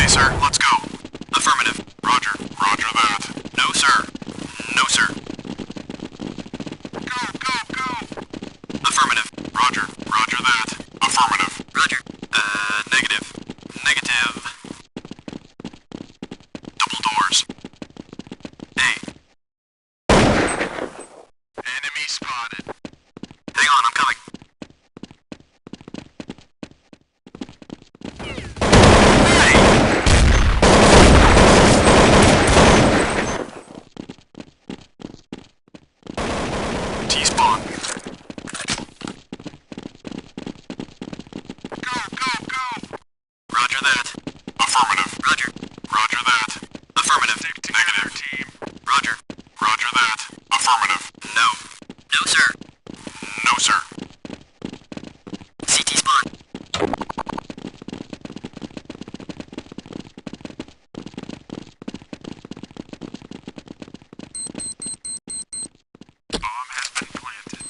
way, sir. Let's go. Affirmative. Roger. Roger that. No, sir. No, sir. Go, go, go! Affirmative. Roger. Roger that. Affirmative. Roger. Negative. Negative. Double doors. A. Enemy spotted. Hang on, I'm coming. T-spawn. Go, go, go! Roger that. Affirmative. Roger. Roger that. Affirmative. Stick together, Negative. team. Roger. Roger that. Affirmative. No. No, sir. No, sir. CT spawn. Bomb has been planted.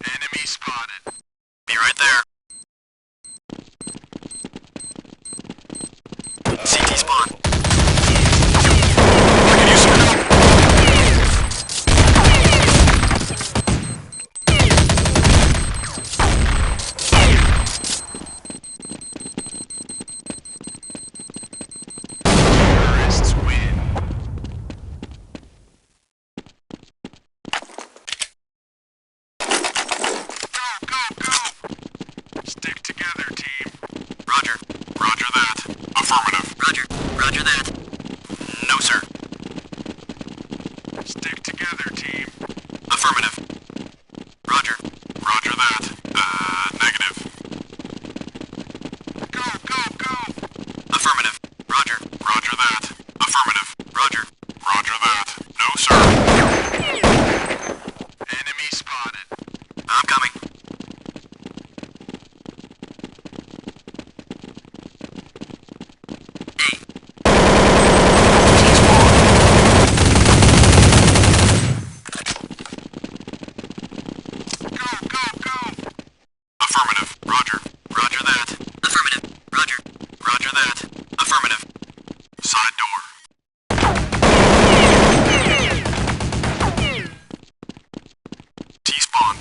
Enemy spotted. Be right there. CT spawn. I can use some help. Terrorists win. Go, go, go! Stick together, team. Roger. Roger that. Affirmative. Roger. Roger that. No, sir. Stick together, team. Affirmative. Roger. Roger that. Negative. Go, go, go! Affirmative. Roger. Roger that. Affirmative. Roger. Roger that. No, sir. Enemy spotted. I'm coming. Go, go, go! Affirmative. Roger. Roger that. Affirmative. Roger. Roger that. Affirmative. Side door. T-spawn.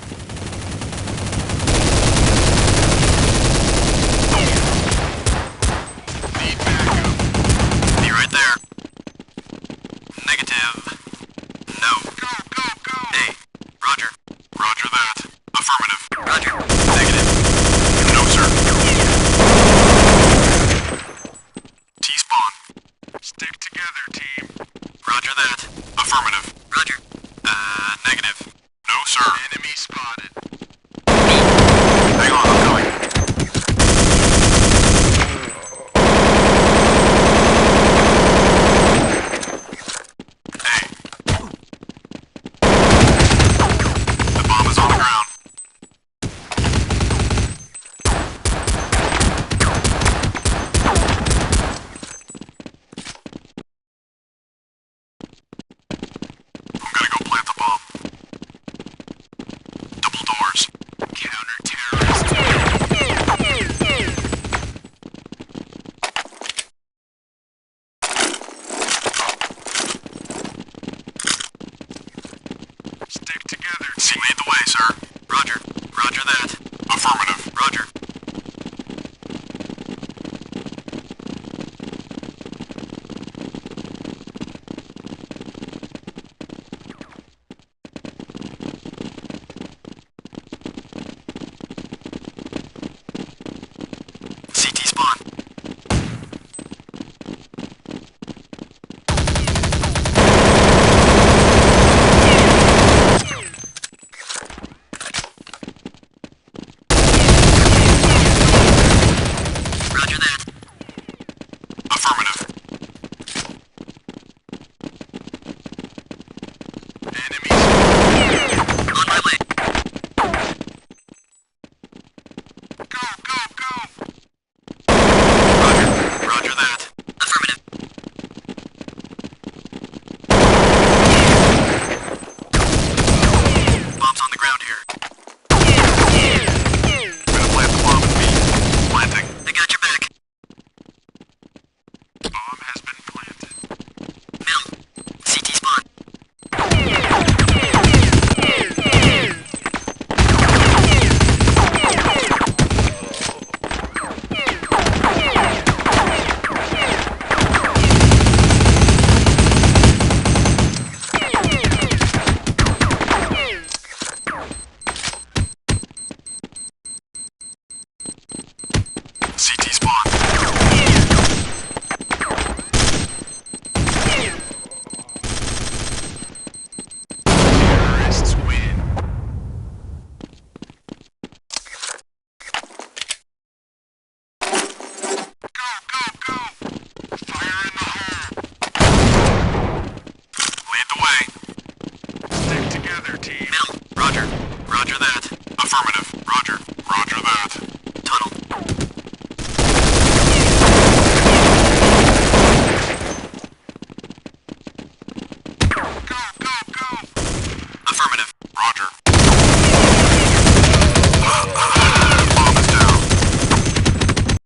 Need backup. Be right there. Negative. No. Go, go, go! A. Roger. Roger that. Affirmative. Roger. Negative. No, sir. T-spawn. Stick together, team. Roger that. Affirmative. Roger. Negative. No, sir. Enemy spotted. Hang on, I'm coming. Hey. The bomb is on the ground. I'm gonna go plant the bomb. Double doors. Counter-terrorist. Stick together. See, lead the way, sir. Roger. Roger that. Affirmative. Roger. CT spawn. Roger that.